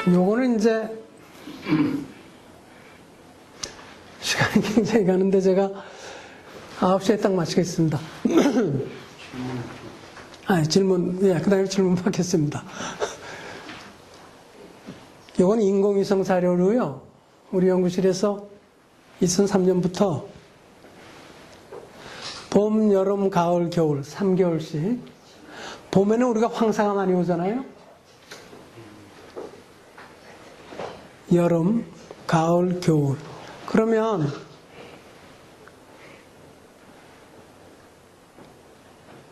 요거는 이제 시간이 굉장히 가는데 제가 9시에 딱 마치겠습니다. 질문, 예, 그 다음에 질문 받겠습니다. 요건 인공위성 자료로요. 우리 연구실에서 2003년부터 봄, 여름, 가을, 겨울 3개월씩 봄에는 우리가 황사가 많이 오잖아요. 여름, 가을, 겨울. 그러면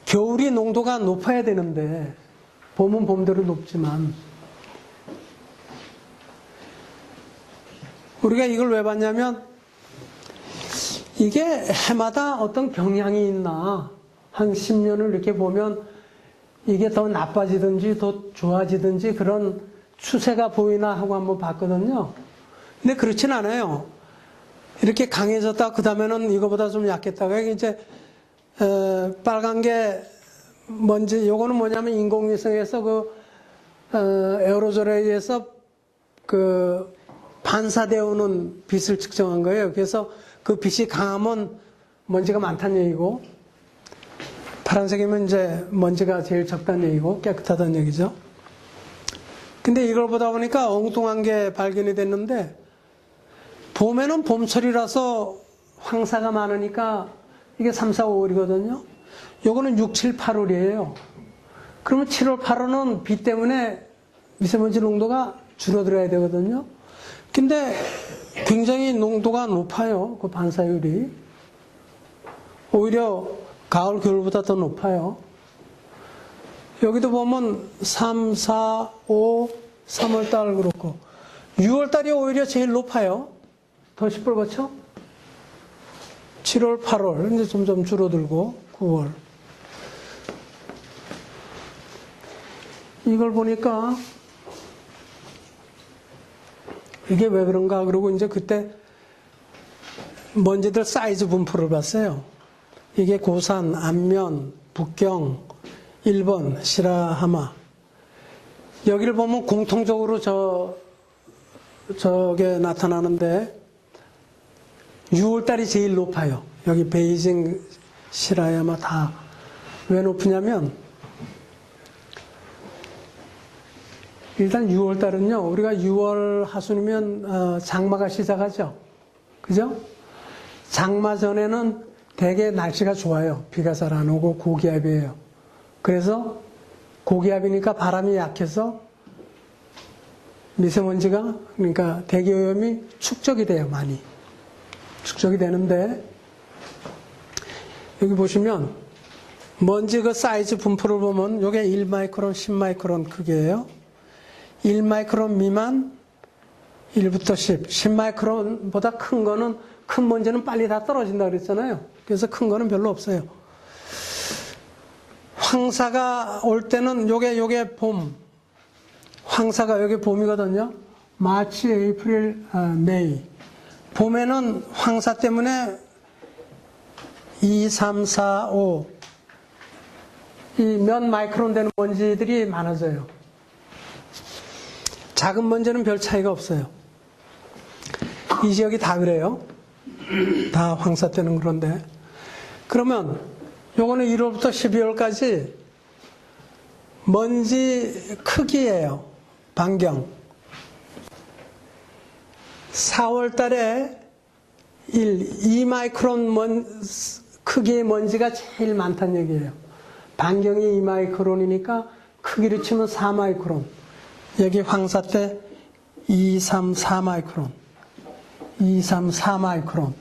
겨울이 농도가 높아야 되는데 봄은 봄대로 높지만 우리가 이걸 왜 봤냐면 이게 해마다 어떤 경향이 있나 한 10년을 이렇게 보면 이게 더 나빠지든지 더 좋아지든지 그런 추세가 보이나 하고 한번 봤거든요. 근데 그렇진 않아요. 이렇게 강해졌다 그 다음에는 이거보다 좀 약했다가 이제 빨간 게 뭔지 요거는 뭐냐면 인공위성에서 그 에어로졸에 의해서 그 반사되어 오는 빛을 측정한 거예요. 그래서 그 빛이 강하면 먼지가 많다는 얘기고 파란색이면 이제 먼지가 제일 적다는 얘기고 깨끗하다는 얘기죠. 근데 이걸 보다 보니까 엉뚱한 게 발견이 됐는데 봄에는 봄철이라서 황사가 많으니까 이게 3, 4, 5월이거든요. 요거는 6, 7, 8월이에요. 그러면 7월, 8월은 비 때문에 미세먼지 농도가 줄어들어야 되거든요. 근데 굉장히 농도가 높아요. 그 반사율이. 오히려 가을, 겨울보다 더 높아요. 여기도 보면 3, 4, 5, 3월달 그렇고 6월달이 오히려 제일 높아요. 더 시뻘겋죠? 7월, 8월 이제 점점 줄어들고 9월. 이걸 보니까 이게 왜 그런가 그러고 이제 그때 먼지들 사이즈 분포를 봤어요. 이게 고산, 안면, 북경, 일본, 시라하마. 여기를 보면 공통적으로 저게 나타나는데 6월달이 제일 높아요. 여기 베이징, 시라야마 다. 왜 높으냐면 일단 6월달은요. 우리가 6월 하순이면 장마가 시작하죠. 그죠? 장마 전에는 되게 날씨가 좋아요. 비가 잘 안 오고 고기압이에요. 그래서 고기압이니까 바람이 약해서 미세먼지가 그러니까 대기오염이 축적이 돼요. 많이. 축적이 되는데 여기 보시면 먼지 그 사이즈 분포를 보면 이게 1마이크론, 10마이크론 크기예요. 1마이크론 미만 1부터 10, 10마이크론보다 큰 거는 큰 먼지는 빨리 다 떨어진다 그랬잖아요. 그래서 큰 거는 별로 없어요. 황사가 올 때는 요게 봄. 황사가 여기 봄이거든요. 마치, 에이프릴, 메이. 봄에는 황사 때문에 2, 3, 4, 5 이 몇 마이크론 되는 먼지들이 많아져요. 작은 먼지는 별 차이가 없어요. 이 지역이 다 그래요. 다 황사 때는 그런데. 그러면 요거는 1월부터 12월까지 먼지 크기예요. 반경. 4월 달에 2마이크론 크기의 먼지가 제일 많다는 얘기예요. 반경이 2마이크론이니까 크기로 치면 4마이크론. 여기 황사 때 2, 3, 4마이크론. 2, 3, 4마이크론.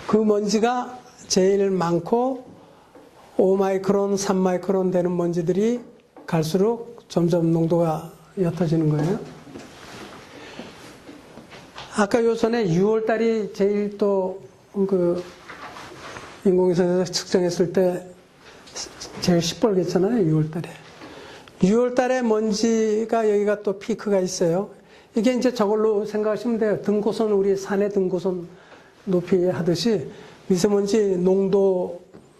그 먼지가 제일 많고 5마이크론, 3마이크론 되는 먼지들이 갈수록 점점 농도가 옅어지는 거예요. 아까 요 전에 6월달이 제일 또 그 인공위성에서 측정했을 때 제일 시뻘겋잖아요. 6월달에. 6월달에 먼지가 여기가 또 피크가 있어요. 이게 이제 저걸로 생각하시면 돼요. 등고선, 우리 산의 등고선 높이 하듯이 미세먼지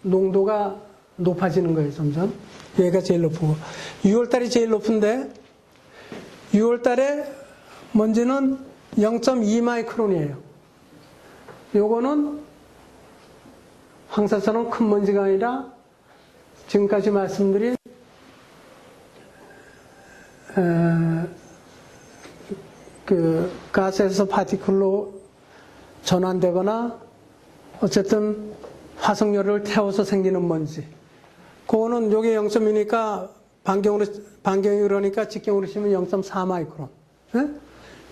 농도가 높아지는 거예요. 점점. 여기가 제일 높고 6월달이 제일 높은데 6월 달에 먼지는 0.2 마이크론이에요. 요거는 황사처럼 큰 먼지가 아니라 지금까지 말씀드린 그 가스에서 파티클로 전환되거나 어쨌든 화석열을 태워서 생기는 먼지. 그거는 요게 0.2니까 반경이 그러니까 직경으로 치면 0.4 마이크론. 네?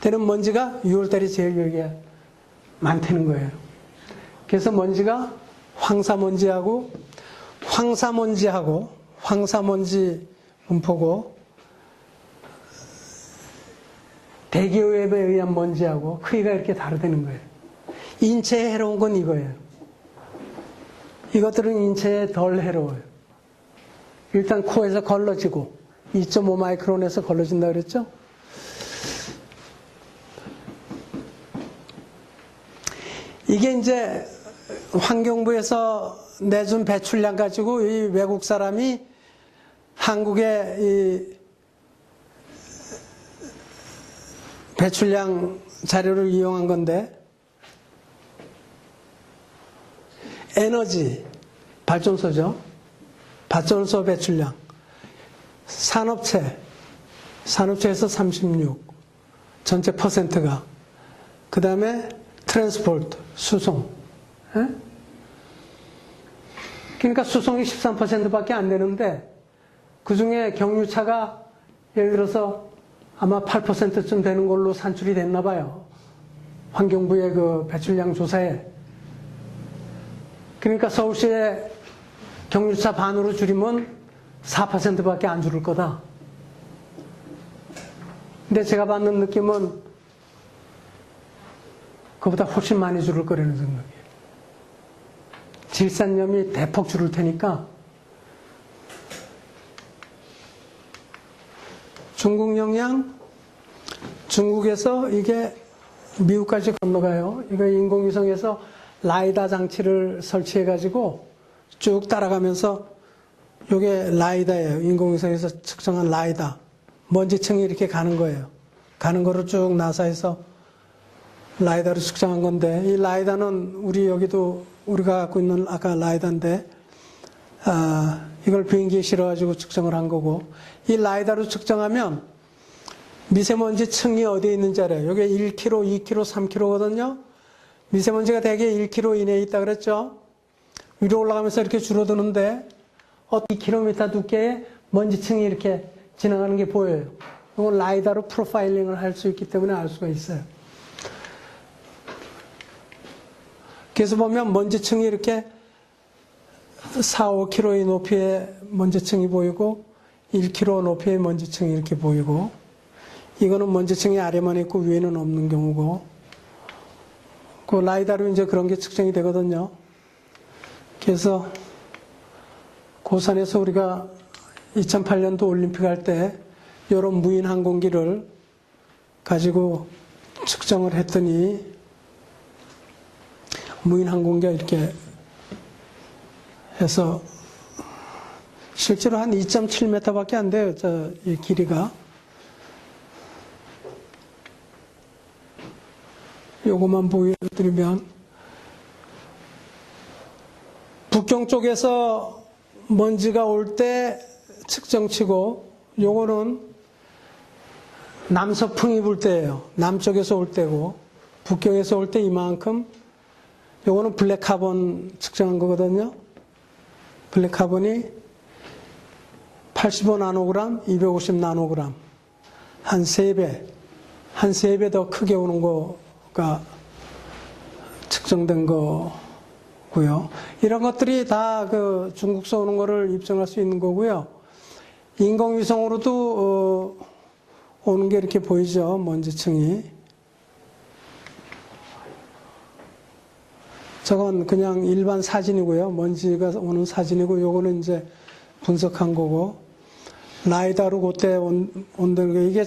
되는 먼지가 6월달이 제일 여기에 많다는 거예요. 그래서 먼지가 황사먼지 분포고 대기오염에 의한 먼지하고 크기가 이렇게 다르다는 거예요. 인체에 해로운 건 이거예요. 이것들은 인체에 덜 해로워요. 일단 코에서 걸러지고 2.5 마이크론에서 걸러진다 그랬죠? 이게 이제 환경부에서 내준 배출량 가지고 이 외국 사람이 한국의 이 배출량 자료를 이용한 건데, 에너지 발전소죠. 발전소 배출량. 산업체에서 36, 전체 퍼센트가. 그 다음에 트랜스포트, 수송. 에? 그러니까 수송이 13%밖에 안 되는데, 그 중에 경유차가 예를 들어서 아마 8%쯤 되는 걸로 산출이 됐나 봐요. 환경부의 그 배출량 조사에. 그러니까 서울시에 경유차 반으로 줄이면 4%밖에 안 줄을 거다. 근데 제가 받는 느낌은 그보다 훨씬 많이 줄을 거라는 생각이에요. 질산염이 대폭 줄을 테니까. 중국 영향, 중국에서 이게 미국까지 건너가요. 이거 인공위성에서 라이다 장치를 설치해가지고 쭉 따라가면서, 이게 라이다예요. 인공위성에서 측정한 라이다. 먼지층이 이렇게 가는 거예요. 가는 거를 쭉 나사에서 라이다로 측정한 건데, 이 라이다는 우리 여기도 우리가 갖고 있는 아까 라이다인데, 이걸 비행기에 실어가지고 측정을 한 거고, 이 라이다로 측정하면 미세먼지 층이 어디에 있는지 알아요. 이게 1km, 2km, 3km거든요. 미세먼지가 대개 1km 이내에 있다 그랬죠. 위로 올라가면서 이렇게 줄어드는데 2km 두께의 먼지층이 이렇게 지나가는 게 보여요. 이건 라이다로 프로파일링을 할 수 있기 때문에 알 수가 있어요. 그래서 보면 먼지층이 이렇게 4, 5km의 높이의 먼지층이 보이고 1km 높이의 먼지층이 이렇게 보이고, 이거는 먼지층이 아래만 있고 위에는 없는 경우고, 그 라이다로 이제 그런 게 측정이 되거든요. 그래서 고산에서 우리가 2008년도 올림픽 할 때 이런 무인 항공기를 가지고 측정을 했더니, 무인 항공기가 이렇게 해서 실제로 한 2.7m 밖에 안 돼요. 이 길이가. 요것만 보여드리면, 북경 쪽에서 먼지가 올 때 측정치고, 요거는 남서풍이 불 때예요. 남쪽에서 올 때고, 북경에서 올 때 이만큼. 요거는 블랙 카본 측정한 거거든요. 블랙 카본이 85 나노그램, 250 나노그램. 한 3배 더 크게 오는 거가 측정된 거고요. 이런 것들이 다 그 중국서 오는 거를 입증할 수 있는 거고요. 인공위성으로도 오는 게 이렇게 보이죠. 먼지층이. 저건 그냥 일반 사진이고요. 먼지가 오는 사진이고, 요거는 이제 분석한 거고, 라이다로 그때 온다는 게, 이게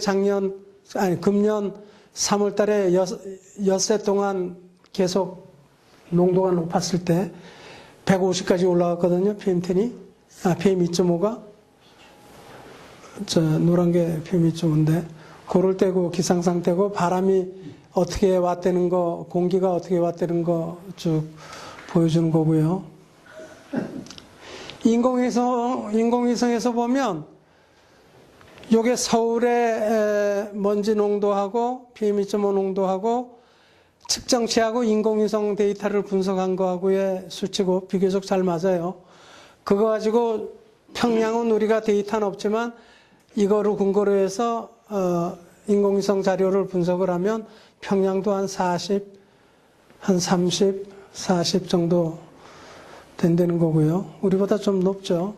금년 3월 달에 엿새 동안 계속 농도가 높았을 때 150까지 올라갔거든요. PM10이. PM2.5가. 노란 게 PM2.5인데, 그럴 때고 기상 상태고 바람이 어떻게 왔다는 거, 공기가 어떻게 왔다는 거 쭉 보여주는 거고요. 인공위성에서 보면 요게 서울의 먼지 농도하고 PM2.5 농도하고 측정치하고 인공위성 데이터를 분석한 거하고의 수치고 비교적 잘 맞아요. 그거 가지고 평양은 우리가 데이터는 없지만 이거로 근거로 해서 인공위성 자료를 분석을 하면 평양도 한 40, 한 30, 40 정도 된다는 거고요. 우리보다 좀 높죠.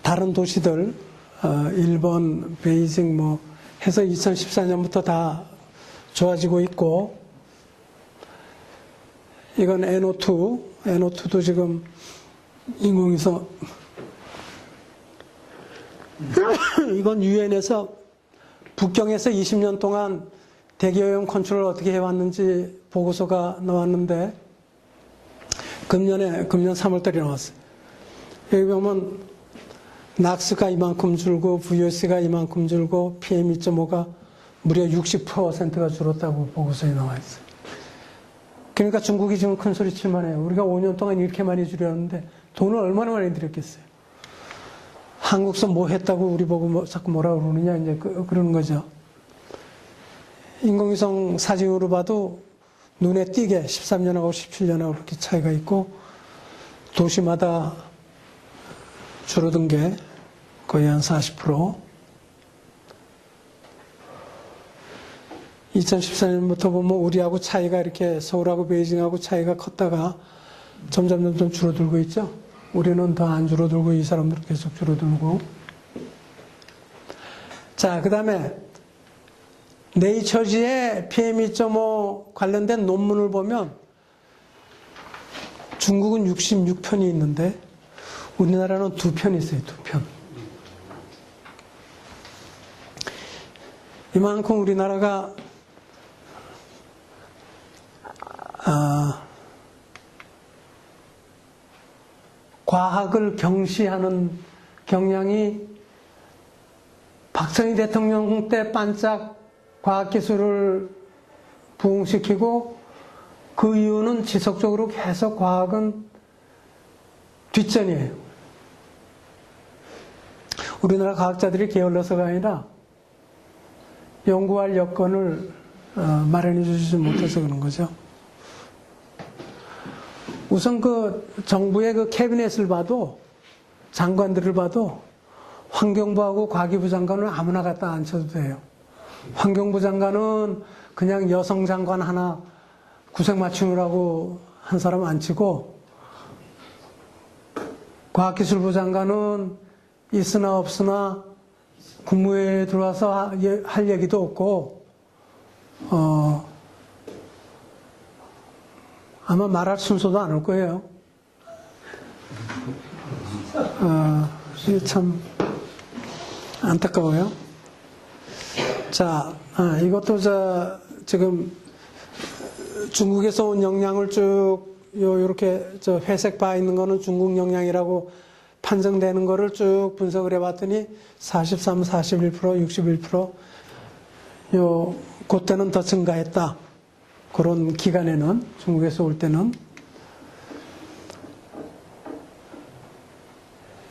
다른 도시들, 일본, 베이징 뭐 해서 2014년부터 다 좋아지고 있고, 이건 NO2도 지금 인공위성, 이건 유엔에서 북경에서 20년 동안 대기오염 컨트롤을 어떻게 해왔는지 보고서가 나왔는데, 금년 3월달에 나왔어요. 여기 보면 낙스가 이만큼 줄고 VOC가 이만큼 줄고 PM2.5가 무려 60%가 줄었다고 보고서에 나와 있어요. 그러니까 중국이 지금 큰 소리 칠만 해요. 우리가 5년 동안 이렇게 많이 줄였는데 돈을 얼마나 많이 들였겠어요. 한국서 뭐 했다고 우리 보고 자꾸 뭐라 그러느냐 이제 그러는 거죠. 인공위성 사진으로 봐도 눈에 띄게 13년하고 17년하고 그렇게 차이가 있고 도시마다 줄어든 게 거의 한 40%. 2014년부터 보면 우리하고 차이가 이렇게 서울하고 베이징하고 차이가 컸다가 점점 줄어들고 있죠. 우리는 더 안 줄어들고 이 사람들은 계속 줄어들고. 자, 그 다음에 네이처지의 PM2.5 관련된 논문을 보면 중국은 66편이 있는데 우리나라는 2편 있어요. 2편. 이만큼 우리나라가 과학을 경시하는 경향이 박정희 대통령 때 반짝 과학기술을 부흥시키고 그 이유는 지속적으로 계속 과학은 뒷전이에요. 우리나라 과학자들이 게을러서가 아니라 연구할 여건을 마련해 주지 못해서 그런 거죠. 우선 그 정부의 그 캐비넷을 봐도 장관들을 봐도 환경부하고 과기부 장관을 아무나 갖다 앉혀도 돼요. 환경부 장관은 그냥 여성 장관 하나 구색 맞추느라고 한 사람 앉히고 과학기술부 장관은 있으나 없으나 국무회의에 들어와서 할 얘기도 없고 아마 말할 순서도 안 올 거예요. 이게 참 안타까워요. 자, 이것도 지금 중국에서 온 영향을 쭉 요렇게 회색 바 있는 거는 중국 영향이라고 판정되는 거를 쭉 분석을 해봤더니 43, 41%, 61% 그때는 더 증가했다. 그런 기간에는 중국에서 올 때는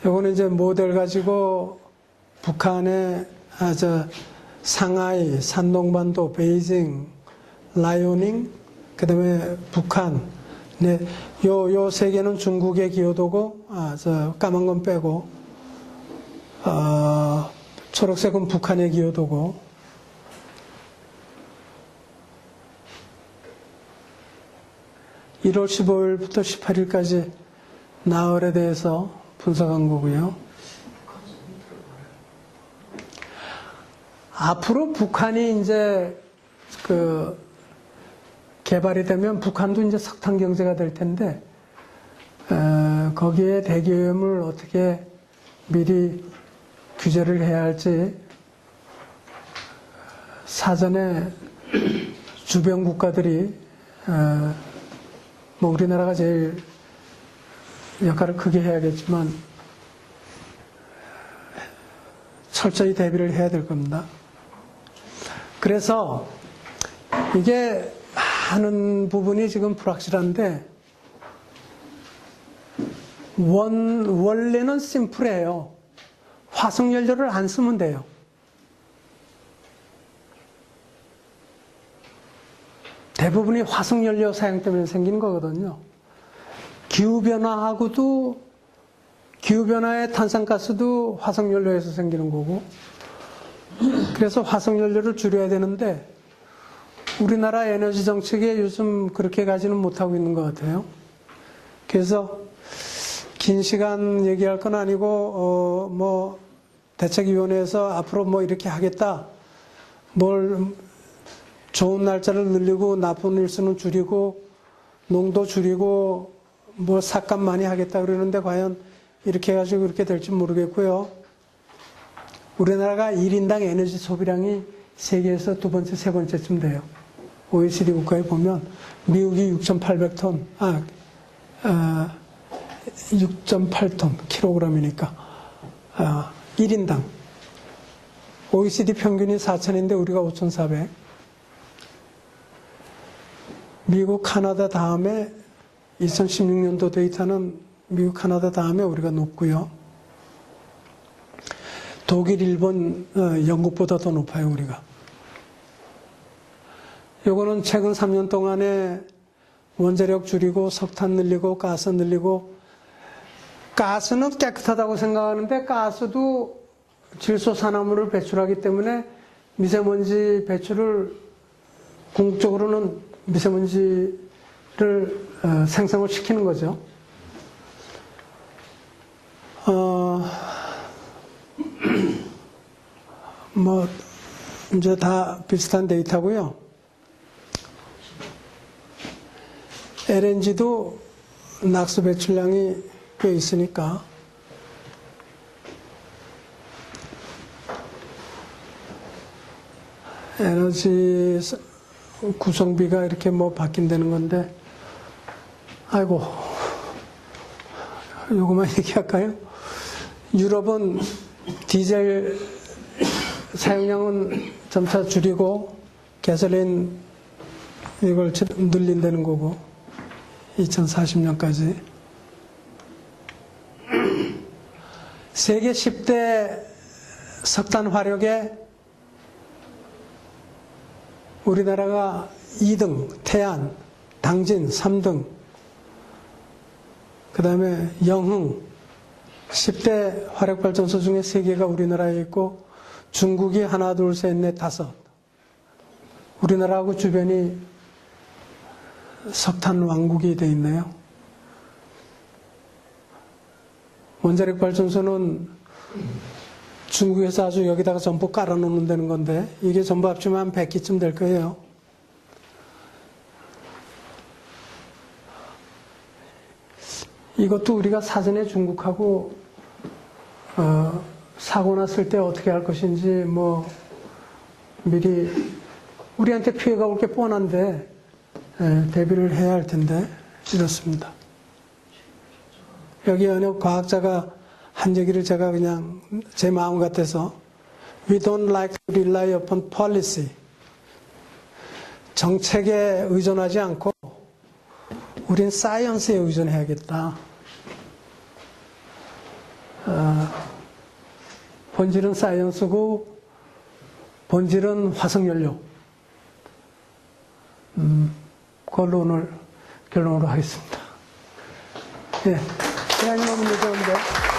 요거는 이제 모델 가지고 북한의 상하이, 산동반도, 베이징, 라이오닝, 그 다음에 북한, 네, 요 세 개는 중국의 기여도고, 까만 건 빼고, 초록색은 북한의 기여도고, (1월 15일부터) (18일까지) 나흘에 대해서 분석한 거고요. 앞으로 북한이 이제 개발이 되면 북한도 이제 석탄 경제가 될 텐데 거기에 대기오염을 어떻게 미리 규제를 해야 할지 사전에 주변 국가들이 뭐 우리나라가 제일 역할을 크게 해야겠지만 철저히 대비를 해야 될 겁니다. 그래서 이게 많은 부분이 지금 불확실한데 원래는 심플해요. 화석연료를 안 쓰면 돼요. 대부분이 화석연료 사용 때문에 생기는 거거든요. 기후변화의 탄산가스도 화석연료에서 생기는 거고, 그래서 화석연료를 줄여야 되는데 우리나라 에너지 정책에 요즘 그렇게 가지는 못하고 있는 것 같아요. 그래서 긴 시간 얘기할 건 아니고 대책위원회에서 앞으로 뭐 이렇게 하겠다, 뭘 좋은 날짜를 늘리고 나쁜 일수는 줄이고 농도 줄이고 뭐 삭감 많이 하겠다 그러는데 과연 이렇게 해가지고 그렇게 될지 모르겠고요. 우리나라가 1인당 에너지 소비량이 세계에서 두 번째, 세 번째쯤 돼요. OECD 국가에 보면 미국이 6,800톤, 6.8톤 킬로그램이니까 1인당. OECD 평균이 4,000인데 우리가 5,400. 미국, 카나다 다음에 2016년도 데이터는 미국, 카나다 다음에 우리가 높고요. 독일, 일본, 영국보다 더 높아요, 우리가. 요거는 최근 3년 동안에 원자력 줄이고 석탄 늘리고 가스 늘리고, 가스는 깨끗하다고 생각하는데 가스도 질소산화물을 배출하기 때문에 미세먼지 배출을, 궁극적으로는 미세먼지를 생성을 시키는 거죠. 이제 다 비슷한 데이터고요. LNG도 낙수 배출량이 꽤 있으니까 에너지 구성비가 이렇게 뭐 바뀐다는 건데, 아이고, 요거만 얘기할까요? 유럽은 디젤 사용량은 점차 줄이고 가솔린 이걸 늘린다는 거고, 2040년까지. 세계 10대 석탄 화력에 우리나라가 2등, 태안, 당진 3등, 그 다음에 영흥, 10대 화력발전소 중에 3개가 우리나라에 있고, 중국이 하나, 둘, 셋, 넷, 다섯. 우리나라하고 주변이 석탄 왕국이 돼 있네요. 원자력 발전소는 중국에서 아주 여기다가 전부 깔아놓는다는 건데, 이게 전부 합치면 한 100기쯤 될 거예요. 이것도 우리가 사전에 중국하고 사고 났을 때 어떻게 할 것인지 뭐 미리, 우리한테 피해가 올 게 뻔한데 대비를 해야 할 텐데, 이렇습니다. 여기 어느 과학자가 한 얘기를 제가 그냥 제 마음 같아서, We don't like to rely upon policy. 정책에 의존하지 않고 우린 사이언스에 의존해야겠다. 본질은 사이언스고 본질은 화석연료. 그걸로 오늘 결론으로 하겠습니다. 예, 시간이 너무 늦었는데.